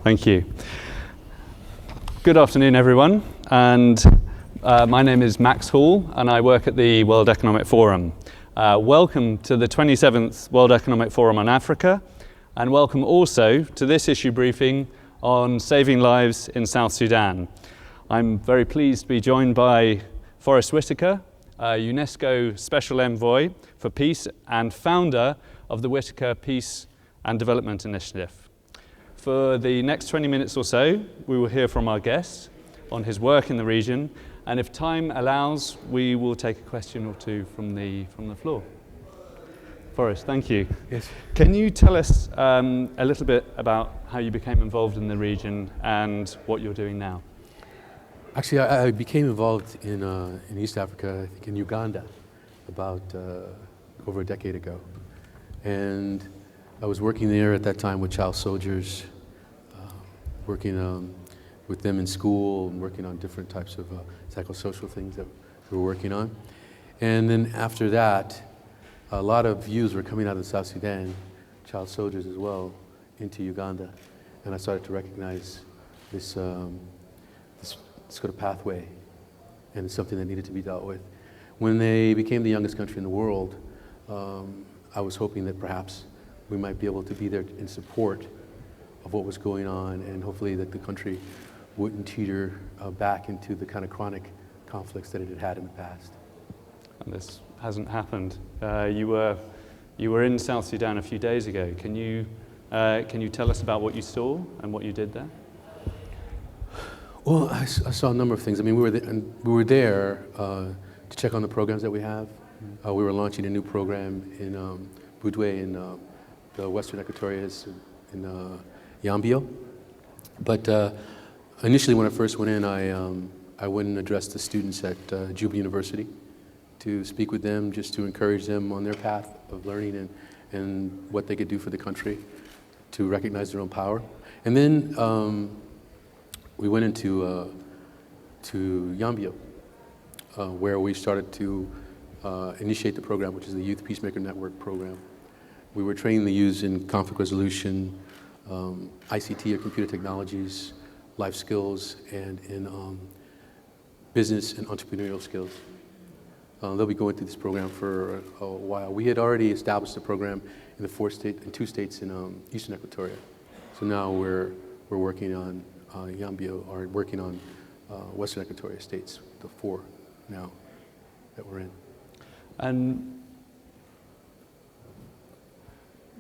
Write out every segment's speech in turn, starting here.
Thank you. Good afternoon, everyone. And my name is Max Hall, and I work at the World Economic Forum. Welcome to the 27th World Economic Forum on Africa, and welcome also to this issue briefing on saving lives in South Sudan. I'm very pleased to be joined by Forrest Whitaker, UNESCO Special Envoy for Peace and founder of the Whitaker Peace and Development Initiative. For the next 20 minutes or so, we will hear from our guest on his work in the region, and if time allows, we will take a question or two from the floor. Forrest, thank you. Yes. Can you tell us a little bit about how you became involved in the region and what you're doing now? Actually, I became involved in East Africa, I think in Uganda, about over a decade ago. And I was working there at that time with child soldiers, working with them in school, and working on different types of psychosocial things that we were working on. And then after that, a lot of youths were coming out of South Sudan, child soldiers as well, into Uganda. And I started to recognize this sort of pathway, and it's something that needed to be dealt with. When they became the youngest country in the world, I was hoping that perhaps we might be able to be there in support of what was going on, and hopefully that the country wouldn't teeter back into the kind of chronic conflicts that it had had in the past. And this hasn't happened. You were in South Sudan a few days ago. Can you tell us about what you saw and what you did there? Well, I saw a number of things. I mean, we were there to check on the programs that we have. We were launching a new program in Budwe in the Western Equatoria, in Yambio. But initially, when I first went in, I went and addressed the students at Juba University to speak with them, just to encourage them on their path of learning and what they could do for the country to recognize their own power. And then we went into to Yambio, where we started to initiate the program, which is the Youth Peacemaker Network program. We were training the youths in conflict resolution, ICT or computer technologies, life skills, and in business and entrepreneurial skills. They'll be going through this program for a while. We had already established the program in two states in Eastern Equatoria. So now we're working on Yambio, or working on Western Equatoria states, the 4 now that we're in. And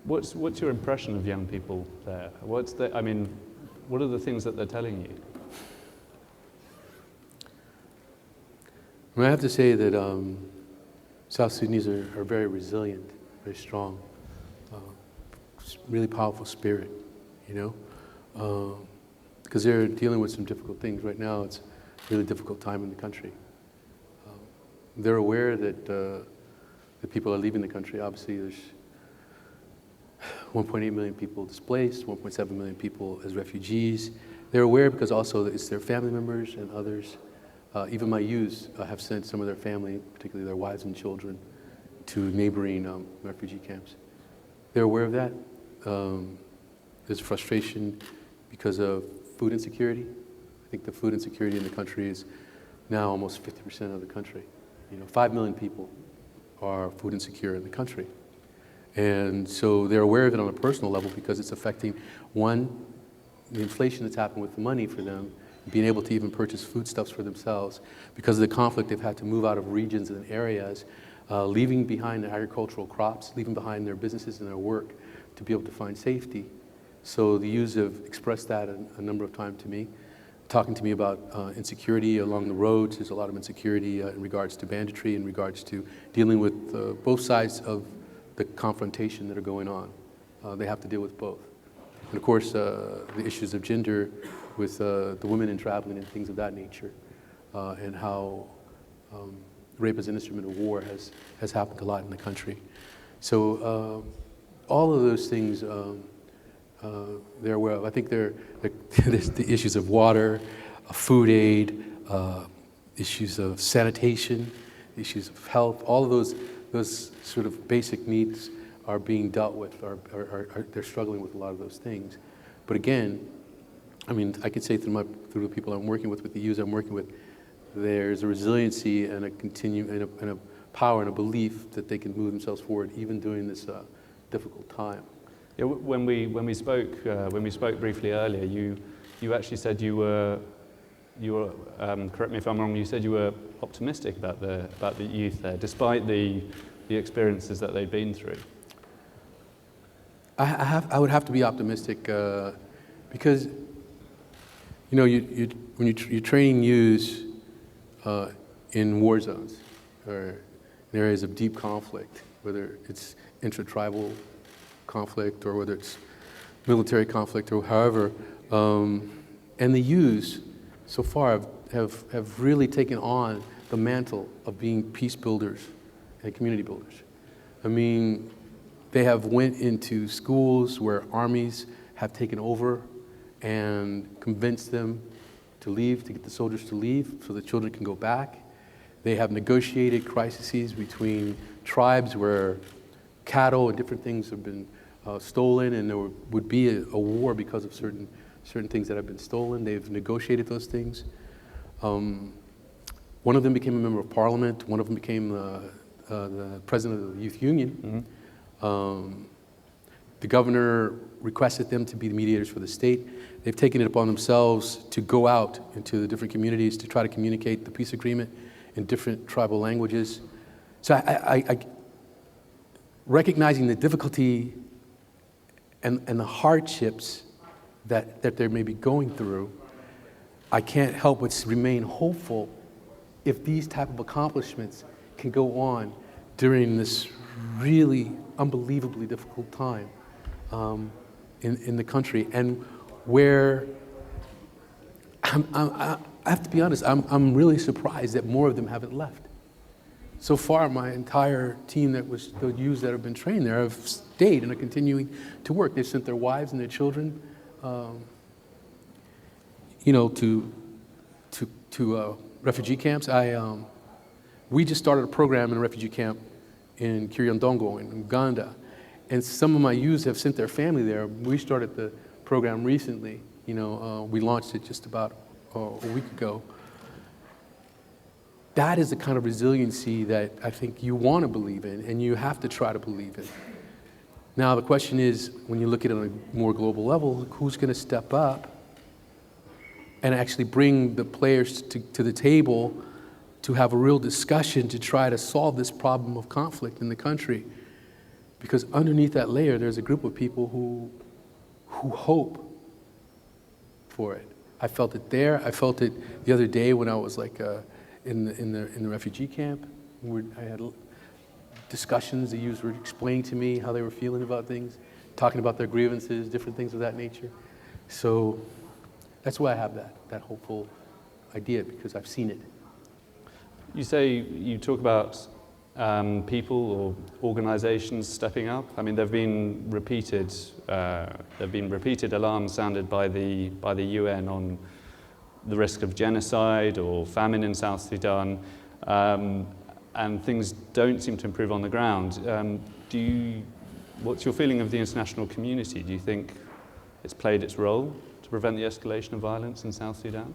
what's your impression of young people there? What are the things that they're telling you? I have to say that South Sudanese are very resilient, very strong, really powerful spirit, you know, because they're dealing with some difficult things. Right now, it's a really difficult time in the country. They're aware that the people are leaving the country. Obviously, there's 1.8 million people displaced, 1.7 million people as refugees. They're aware because also it's their family members and others. Even my youths have sent some of their family, particularly their wives and children, to neighboring refugee camps. They're aware of that. There's frustration because of food insecurity. I think the food insecurity in the country is now almost 50% of the country. 5 million people are food insecure in the country. And so they're aware of it on a personal level because it's affecting, one, the inflation that's happened with the money for them, being able to even purchase foodstuffs for themselves. Because of the conflict, they've had to move out of regions and areas, leaving behind their agricultural crops, leaving behind their businesses and their work to be able to find safety. So the youths have expressed that a number of times to me, talking to me about insecurity along the roads. There's a lot of insecurity in regards to banditry, in regards to dealing with both sides of the confrontation that are going on. They have to deal with both. And of course, the issues of gender with the women in traveling and things of that nature, and how rape as an instrument of war has happened a lot in the country. So all of those things they're aware of. I think there's the issues of water, food aid, issues of sanitation, issues of health, all of those sort of basic needs are being dealt with, they're struggling with a lot of those things. But again, I mean, I could say through the people I'm working with the youth I'm working with, there's a resiliency and a power and a belief that they can move themselves forward even during this difficult time. Yeah, when we spoke briefly earlier, you actually said you were correct me if I'm wrong. You said you were optimistic about the youth there, despite the experiences that they'd been through. I would have to be optimistic because when you're training youths in war zones or in areas of deep conflict, whether it's intra-tribal conflict or whether it's military conflict or however, and the youths so far have really taken on the mantle of being peace builders and community builders. I mean, they have went into schools where armies have taken over and convinced them to leave, to get the soldiers to leave so the children can go back. They have negotiated crises between tribes where cattle and different things have been stolen, and there would be a war because of certain things that have been stolen. They've negotiated those things. One of them became a member of parliament. One of them became the president of the youth union. Mm-hmm. The governor requested them to be the mediators for the state. They've taken it upon themselves to go out into the different communities to try to communicate the peace agreement in different tribal languages. So I recognizing the difficulty and the hardships that they may be going through, I can't help but remain hopeful if these type of accomplishments can go on during this really unbelievably difficult time in the country, and where I have to be honest, I'm really surprised that more of them haven't left. So far, my entire team the youths that have been trained there have stayed and are continuing to work. They've sent their wives and their children, to refugee camps. We just started a program in a refugee camp in Kiryandongo in Uganda, and some of my youths have sent their family there. We started the program recently. We launched it just about a week ago. That is the kind of resiliency that I think you want to believe in, and you have to try to believe in. Now, the question is, when you look at it on a more global level, who's going to step up and actually bring the players to the table to have a real discussion to try to solve this problem of conflict in the country? Because underneath that layer, there's a group of people who hope for it. I felt it there. I felt it the other day when I was in the refugee camp. I had discussions. The youths were explaining to me how they were feeling about things, talking about their grievances, different things of that nature. So that's why I have that hopeful idea, because I've seen it. You talk about people or organizations stepping up. I mean, there have been repeated alarms sounded by the UN on the risk of genocide or famine in South Sudan, and things don't seem to improve on the ground. What's your feeling of the international community? Do you think it's played its role to prevent the escalation of violence in South Sudan?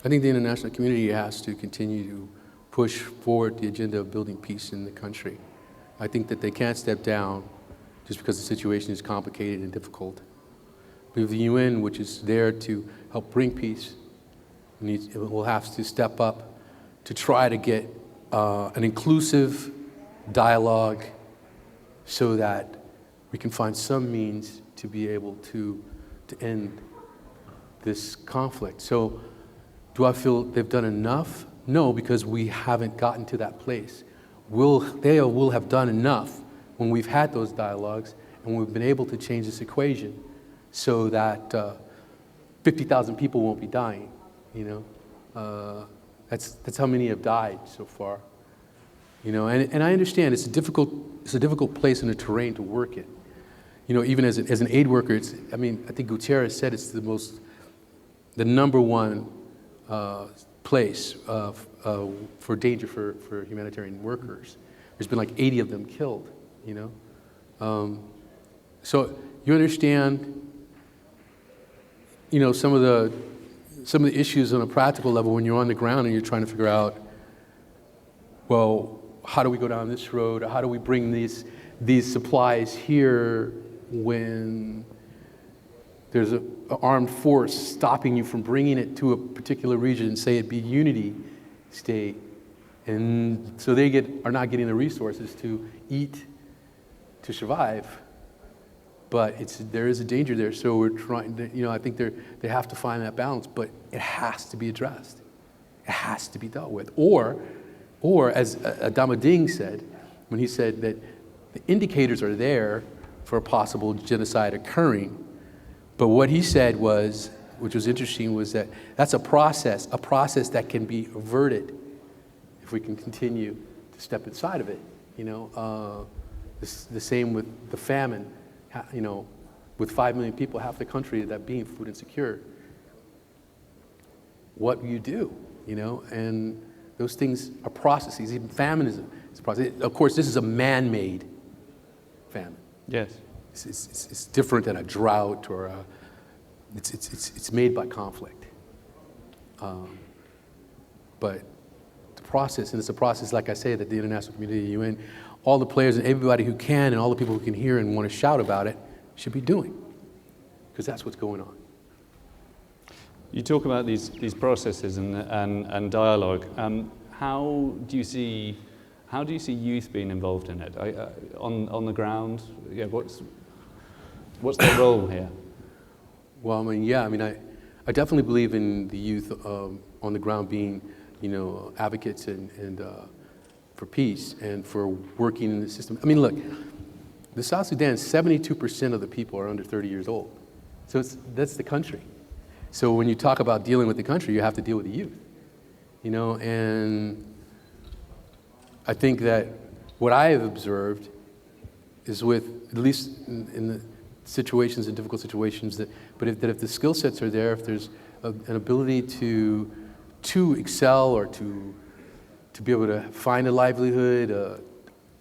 I think the international community has to continue to push forward the agenda of building peace in the country. I think that they can't step down just because the situation is complicated and difficult. We have the UN, which is there to help bring peace. It will have to step up to try to get an inclusive dialogue so that we can find some means to be able to end this conflict. So, do I feel they've done enough? No, because we haven't gotten to that place. They will have done enough when we've had those dialogues and we've been able to change this equation so that 50,000 people won't be dying. That's how many have died so far. And I understand it's a difficult place and a terrain to work in. Even as an aid worker, I think Gutierrez said it's the number one place for danger for humanitarian workers. There's been like 80 of them killed, So you understand, some of the issues on a practical level when you're on the ground and you're trying to figure out, well, how do we go down this road? How do we bring these supplies here when there's an armed force stopping you from bringing it to a particular region, say it be Unity State, and so they are not getting the resources to eat, to survive. But there is a danger there, so we're trying to, I think they have to find that balance, but it has to be addressed. It has to be dealt with. Or as Adama Ding said, when he said that the indicators are there for a possible genocide occurring, but what he said was, which was interesting, was that that's a process that can be averted if we can continue to step inside of it. The same with the famine. With 5 million people, half the country that being food insecure. What you do, and those things are processes. Even famine is a process. Of course, this is a man-made famine. Yes. It's different than a drought or it's made by conflict. But the process, and it's a process, like I say, that the international community, the UN, all the players and everybody who can and all the people who can hear and want to shout about it should be doing, because that's what's going on. You talk about these processes and dialogue. How do you see youth being involved in it on the ground? Yeah, what's their role here? Well, I definitely believe in the youth on the ground being, advocates and for peace and for working in the system. Look, the South Sudan, 72% of the people are under 30 years old. So that's the country. So when you talk about dealing with the country, you have to deal with the youth. And I think that what I have observed is with, at least in the situations, in difficult situations, that if the skill sets are there, if there's an ability to excel or to be able to find a livelihood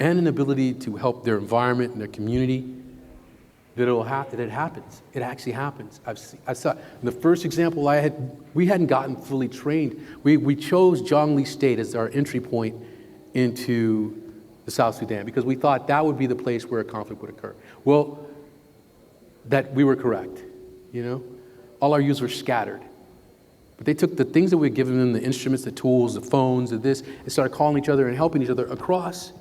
and an ability to help their environment and their community, that it happens. It actually happens. I saw the first example I had. We hadn't gotten fully trained. We chose Jonglei State as our entry point into the South Sudan because we thought that would be the place where a conflict would occur. Well, that we were correct. All our youths were scattered. But they took the things that we had given them, the instruments, the tools, the phones, and started calling each other and helping each other across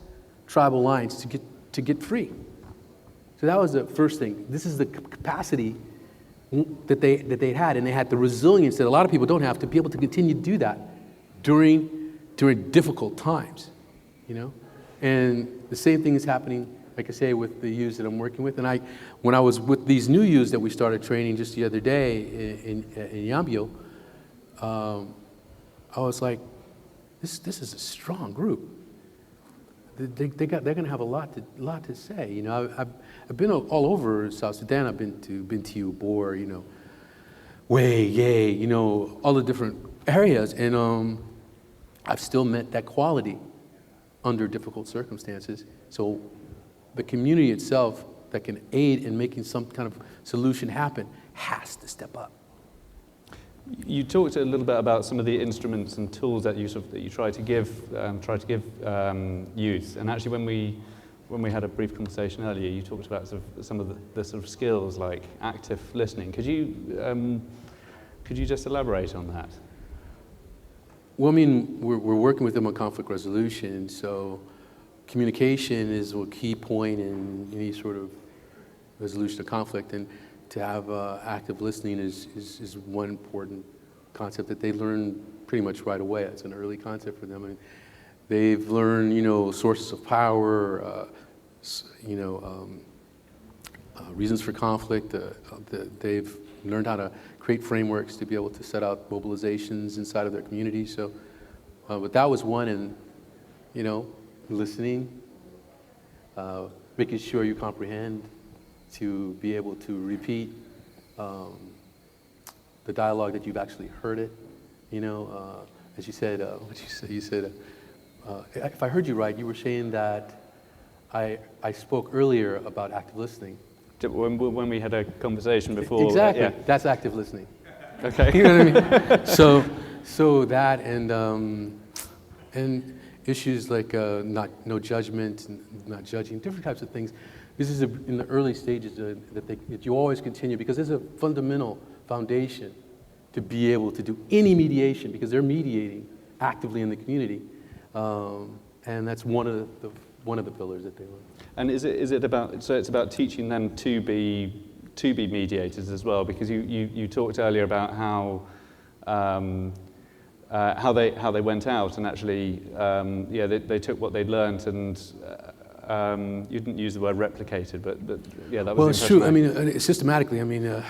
tribal lines to get free. So that was the first thing. This is the capacity that they had, and they had the resilience that a lot of people don't have to be able to continue to do that during difficult times, And the same thing is happening, like I say, with the youths that I'm working with. And when I was with these new youths that we started training just the other day in Yambio, I was like, this is a strong group. They're going to have a lot to say. I've been all over South Sudan. I've been to Bor, Way, Yay, all the different areas, and I've still met that quality under difficult circumstances. So the community itself that can aid in making some kind of solution happen has to step up. You talked a little bit about some of the instruments and tools that you try to give youth. And actually, when we had a brief conversation earlier, you talked about some of the sort of skills like active listening. Could you just elaborate on that? Well, we're working with them on conflict resolution, so communication is a key point in any sort of resolution of conflict, and to have active listening is one important concept that they learn pretty much right away. It's an early concept for them. They've learned, sources of power, reasons for conflict. They've learned how to create frameworks to be able to set out mobilizations inside of their community. So, but that was one, and listening, making sure you comprehend, to be able to repeat the dialogue that you've actually heard it. As you said, you said, if I heard you right, you were saying that I spoke earlier about active listening. when we had a conversation before. Exactly. Yeah. That's active listening. Okay. You know what I mean? So that and issues like no judgment, and not judging, different types of things. This is in the early stages that you always continue, because there's a fundamental foundation to be able to do any mediation, because they're mediating actively in the community, and that's one of the pillars that they learn. And is it about, so it's about teaching them to be mediators as well, because you talked earlier about how they went out and actually they took what they'd learned, and you didn't use the word replicated, but yeah, that was well, it's true. I mean, systematically, I mean, the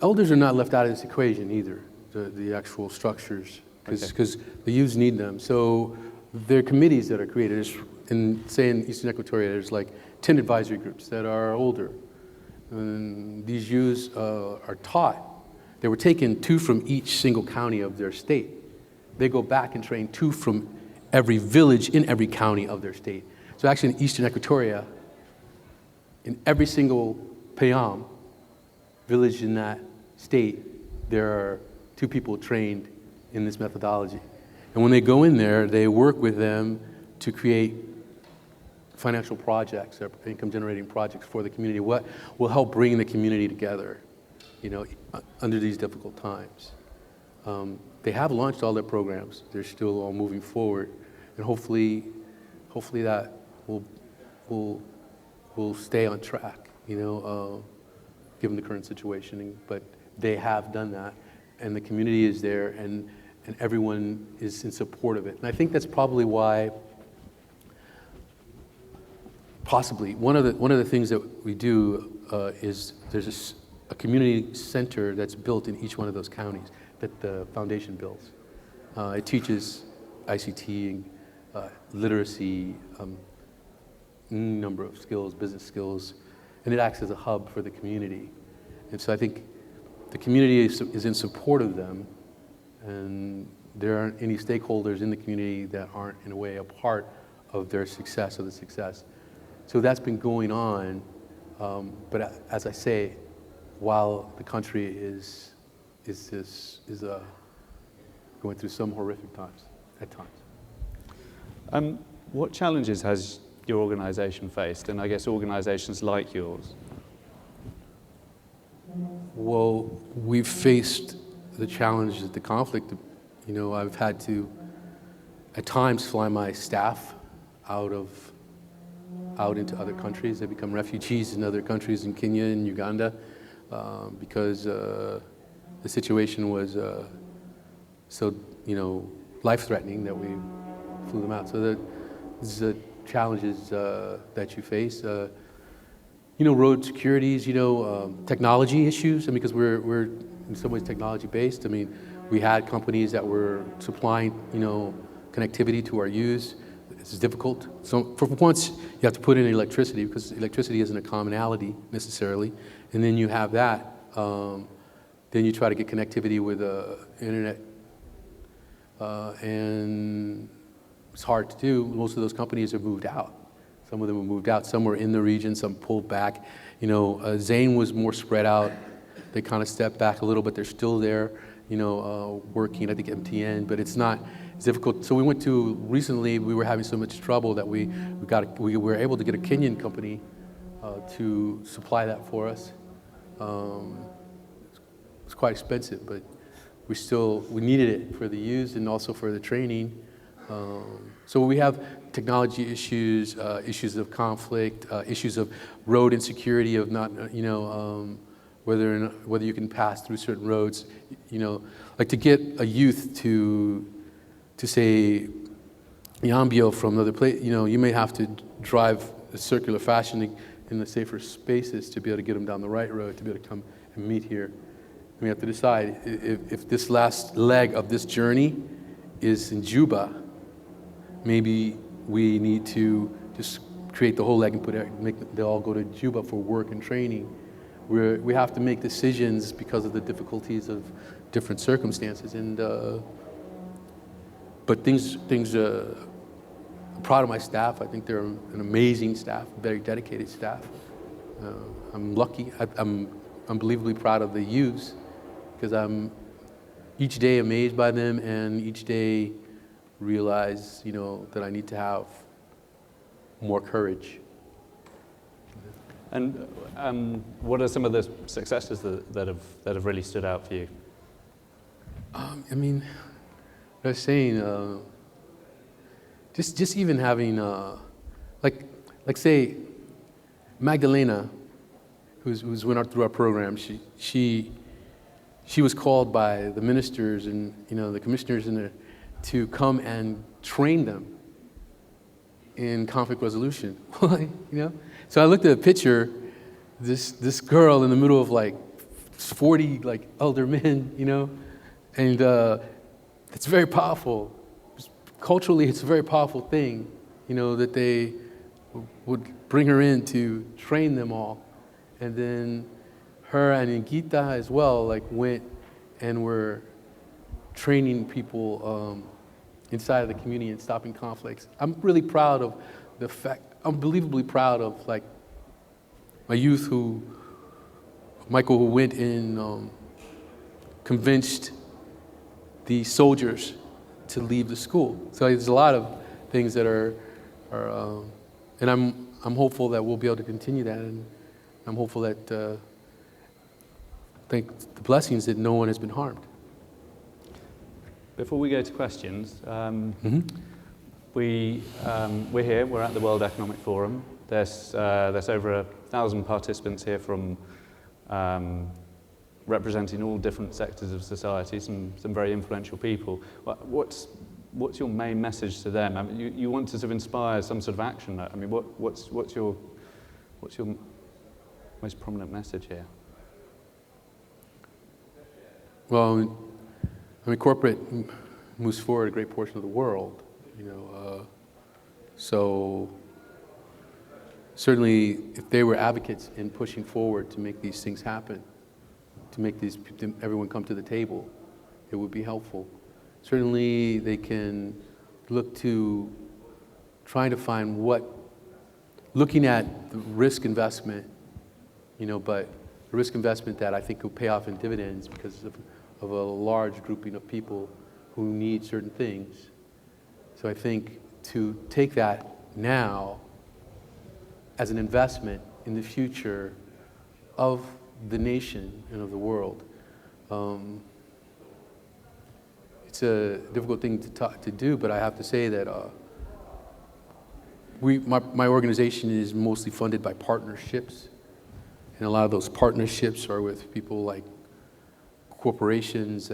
elders are not left out of this equation either. The actual structures, because the youths need them. So there are committees that are created. Say in Eastern Equatoria, there's like 10 advisory groups that are older. And these youths are taught. They were taken 2 from each single county of their state. They go back and train 2 from every village in every county of their state. So actually in Eastern Equatoria, in every single Payam village in that state, there are 2 people trained in this methodology. And when they go in there, they work with them to create financial projects or income generating projects for the community. What will help bring the community together, under these difficult times. They have launched all their programs. They're still all moving forward, and hopefully that will stay on track, given the current situation. But they have done that, and the community is there, and everyone is in support of it. And I think that's probably why, possibly, one of the things that we do is there's a community center that's built in each one of those counties that the foundation builds. It teaches ICT, literacy, number of skills, business skills, and it acts as a hub for the community. And so I think the community is in support of them, and there aren't any stakeholders in the community that aren't, in a way, a part of their success, of the success. So that's been going on, but as I say, while the country is going through some horrific times, at times. What challenges has your organisation faced, and I guess organisations like yours? Well, we've faced the challenges of the conflict. I've had to, at times, fly my staff out into other countries. They become refugees in other countries, in Kenya and Uganda, because the situation was so life-threatening that we flew them out. So these are the challenges that you face. Road securities, technology issues. Because we're in some ways technology-based. We had companies that were supplying, connectivity to our youths. It's difficult. So for once, you have to put in electricity, because electricity isn't a commonality necessarily. And then you have that. Then you try to get connectivity with internet, and it's hard to do. Most of those companies have moved out. Some of them have moved out. Some were in the region. Some pulled back. Zane was more spread out. They kind of stepped back a little, but they're still there. Working. I think MTN, but it's difficult. So recently we were having so much trouble that we were able to get a Kenyan company to supply that for us. It's quite expensive, but we needed it for the youth and also for the training. So we have technology issues, issues of conflict, issues of road insecurity, of not, whether you can pass through certain roads. Like to get a youth to say Yambio from another place, you may have to drive a circular fashion in the safer spaces to be able to get them down the right road, to be able to come and meet here. We have to decide if this last leg of this journey is in Juba, maybe we need to just create the whole leg and they all go to Juba for work and training. We have to make decisions because of the difficulties of different circumstances. But I'm proud of my staff. I think they're an amazing staff, very dedicated staff. I'm lucky. I'm unbelievably proud of the youths because I'm each day amazed by them and each day realize, that I need to have more courage. And what are some of the successes that have really stood out for you? I was saying, just even having, like say, Magdalena, who's went through our program. She was called by the ministers and the commissioners to come and train them in conflict resolution. So I looked at a picture, this girl in the middle of 40 elder men, and it's very powerful. Culturally, it's a very powerful thing, that they would bring her in to train them all. And then her and Ingita as well, went and were training people inside of the community and stopping conflicts. I'm really proud of the fact, unbelievably proud of my youth Michael, who went and convinced the soldiers to leave the school. So there's a lot of things that are and I'm hopeful that we'll be able to continue that, and I'm hopeful that thank the blessings that no one has been harmed. Before we go to questions, we're here. We're at the World Economic Forum. There's over 1,000 participants here from representing all different sectors of society, some very influential people. What's your main message to them? You want to sort of inspire some sort of action. What's your most prominent message here? Well, corporate moves forward a great portion of the world, so certainly if they were advocates in pushing forward to make these things happen, to make everyone come to the table, it would be helpful. Certainly they can look to trying to find looking at the risk investment, but the risk investment that I think will pay off in dividends because of a large grouping of people who need certain things. So I think to take that now as an investment in the future of the nation and of the world, it's a difficult thing to do, but I have to say that my organization is mostly funded by partnerships, and a lot of those partnerships are with people like corporations,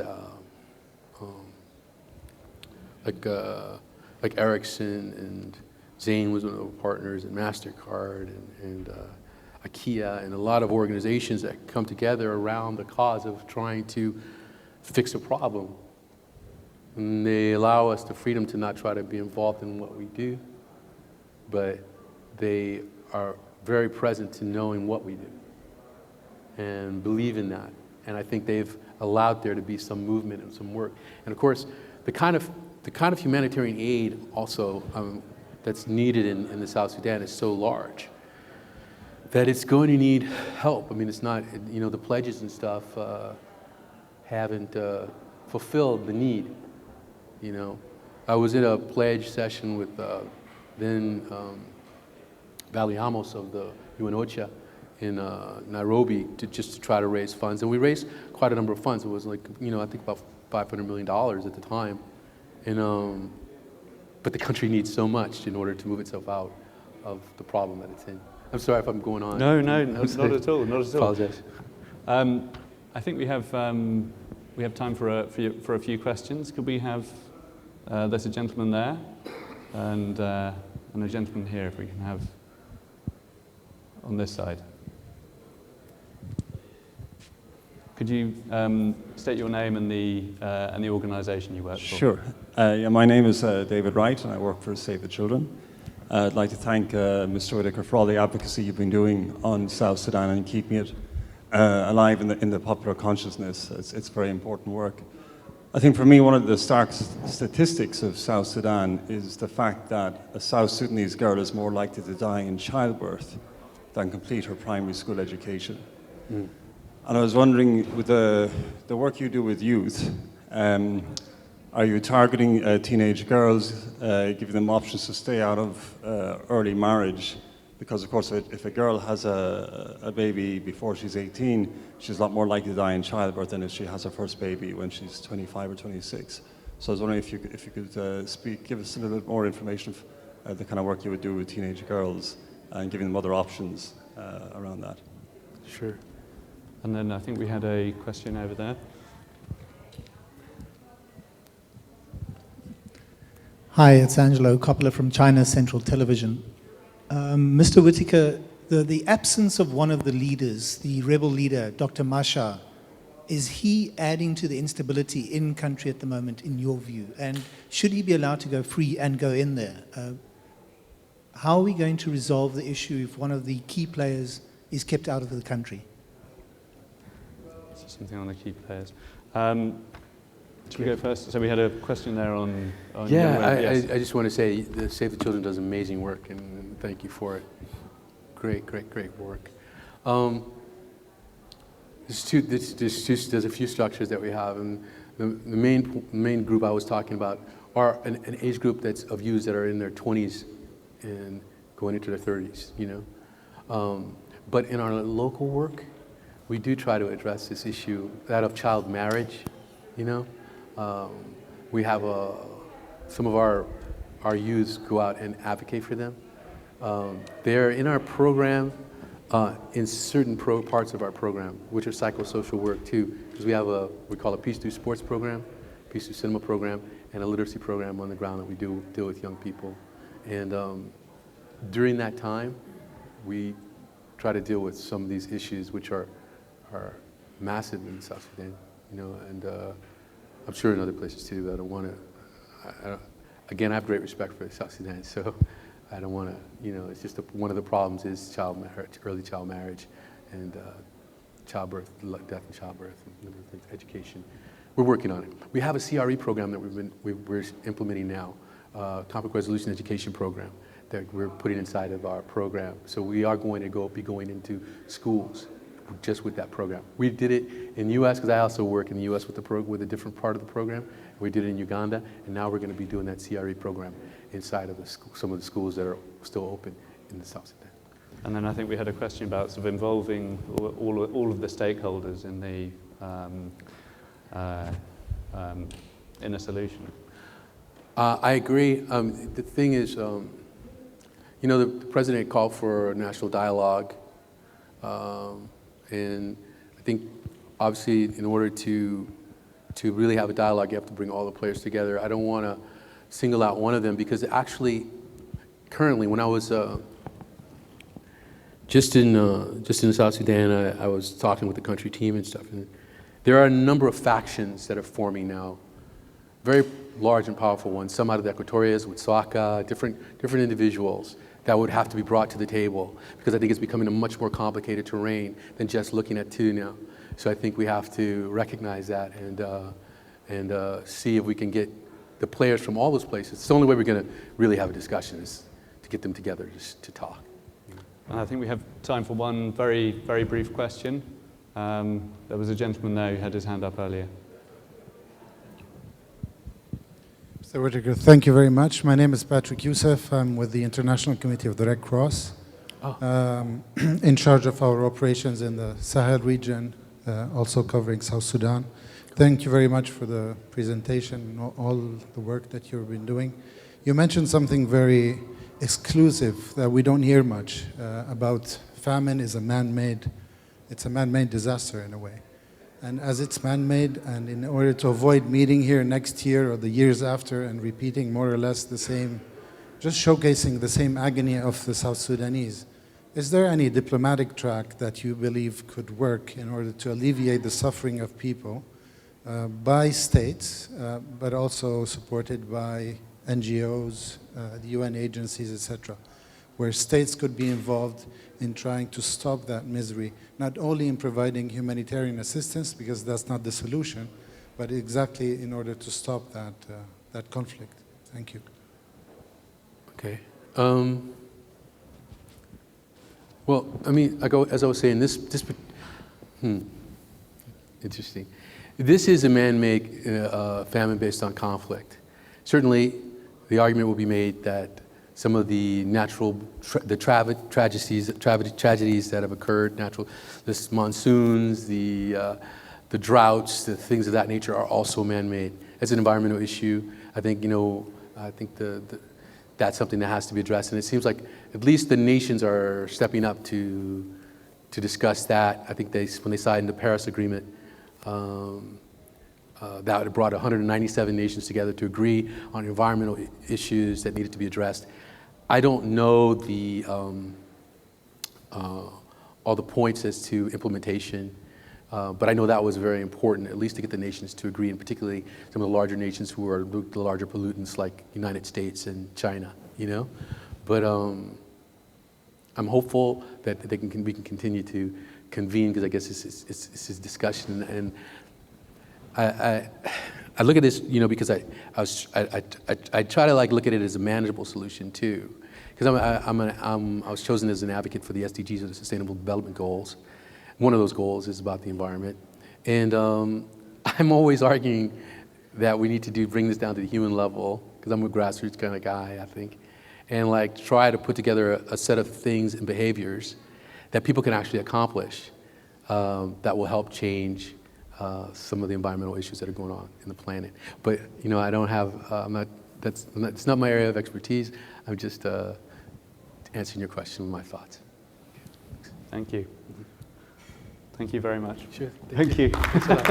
like Ericsson, and Zane was one of the partners, and MasterCard, and IKEA, and a lot of organizations that come together around the cause of trying to fix a problem. And they allow us the freedom to not try to be involved in what we do, but they are very present to knowing what we do and believe in that. And I think they've allowed there to be some movement and some work. And of course, the kind of humanitarian aid also that's needed in the South Sudan is so large that it's going to need help. It's not, the pledges and stuff haven't fulfilled the need. I was in a pledge session with then Valley Amos of the UNOCHA in Nairobi just to try to raise funds, and we raised quite a number of funds. It was I think about $500 million at the time, and but the country needs so much in order to move itself out of the problem that it's in. I'm sorry if I'm going on. No, not at all. Not at all. Apologize. I think we have time for a few questions. Could we have? There's a gentleman there, and a gentleman here. If we can have on this side. Could you state your name and the organisation you work for? Sure. My name is David Wright, and I work for Save the Children. I'd like to thank Mr. Whitaker for all the advocacy you've been doing on South Sudan and keeping it alive in the popular consciousness. It's very important work. I think for me, one of the stark statistics of South Sudan is the fact that a South Sudanese girl is more likely to die in childbirth than complete her primary school education. And I was wondering, with the work you do with youth, are you targeting teenage girls, giving them options to stay out of early marriage? Because, of course, if a girl has a baby before she's 18, she's a lot more likely to die in childbirth than if she has her first baby when she's 25 or 26. So I was wondering if you could give us a little bit more information of the kind of work you would do with teenage girls and giving them other options around that. Sure. And then I think we had a question over there. Hi, it's Angelo Cottam from China Central Television. Mr. Whitaker, the absence of one of the leaders, the rebel leader, Dr. Masha, is he adding to the instability in country at the moment, in your view? And should he be allowed to go free and go in there? How are we going to resolve the issue if one of the key players is kept out of the country? Something on the key players. Should we go first? So we had a question there on Yeah, yes. I just want to say that Save the Children does amazing work, and thank you for it. Great work. There's a few structures that we have, and the main group I was talking about are an age group that's of youths that are in their 20s and going into their 30s, you know. But in our local work, we do try to address this issue, that of child marriage, you know. We have some of our youths go out and advocate for them. They're in our program, in certain parts of our program, which are psychosocial work too, because we have we call a Peace Through Sports program, Peace Through Cinema program, and a literacy program on the ground that we deal with young people. And during that time, we try to deal with some of these issues which are massive in South Sudan, you know, and I'm sure in other places too, but I don't want to, again, I have great respect for South Sudan, so I don't want to, you know, it's just one of the problems is early child marriage, and childbirth, death in childbirth, and things, education. We're working on it. We have a CRE program that we're implementing now, conflict resolution education program that we're putting inside of our program. So we are going to be going into schools just with that program. We did it in the U.S. because I also work in the U.S. with a different part of the program. We did it in Uganda, and now we're going to be doing that CRE program inside of some of the schools that are still open in the South Sudan. And then I think we had a question about sort of involving all of the stakeholders in the in a solution. I agree. The thing is, you know, the president called for a national dialogue, and I think obviously in order to really have a dialogue, you have to bring all the players together. I don't want to single out one of them because actually, currently, when I was just in South Sudan, I was talking with the country team and stuff, and there are a number of factions that are forming now, very large and powerful ones. Some out of the Equatorias with Saka, different individuals that would have to be brought to the table because I think it's becoming a much more complicated terrain than just looking at two now. So I think we have to recognize that and see if we can get the players from all those places. It's the only way we're going to really have a discussion is to get them together just to talk. And I think we have time for one very, very brief question. There was a gentleman there who had his hand up earlier. Mr. Whitaker, thank you very much. My name is Patrick Youssef. I'm with the International Committee of the Red Cross, in charge of our operations in the Sahel region, also covering South Sudan. Thank you very much for the presentation and all the work that you've been doing. You mentioned something very exclusive that we don't hear much about. Famine is it's a man-made disaster in a way. And as it's man-made, and in order to avoid meeting here next year or the years after and repeating more or less the same, just showcasing the same agony of the South Sudanese, is there any diplomatic track that you believe could work in order to alleviate the suffering of people by states, but also supported by NGOs, the UN agencies, etc., where states could be involved in trying to stop that misery, not only in providing humanitarian assistance, because that's not the solution, but exactly in order to stop that conflict. Thank you. Okay. Well, I mean, as I was saying, interesting. This is a man-made famine based on conflict. Certainly, the argument will be made that some of the natural tragedies that have occurred, the monsoons, the droughts, the things of that nature are also man-made. It's an environmental issue. I think that's something that has to be addressed, and it seems like at least the nations are stepping up to discuss that. I think when they signed the Paris Agreement, that brought 197 nations together to agree on environmental issues that needed to be addressed. I don't know all the points as to implementation, but I know that was very important, at least to get the nations to agree, and particularly some of the larger nations who are the larger pollutants like United States and China, But I'm hopeful that we can continue to convene, because I guess it's this discussion. And I look at this, because I try to look at it as a manageable solution too, because I was chosen as an advocate for the SDGs, or the Sustainable Development Goals. One of those goals is about the environment, and I'm always arguing that we need to bring this down to the human level, because I'm a grassroots kind of guy, I think, and try to put together a set of things and behaviors that people can actually accomplish that will help change some of the environmental issues that are going on in the planet. But I don't have, it's not my area of expertise. I'm just answering your question with my thoughts. Thank you. Thank you very much. Sure. Thank you. Thanks a lot.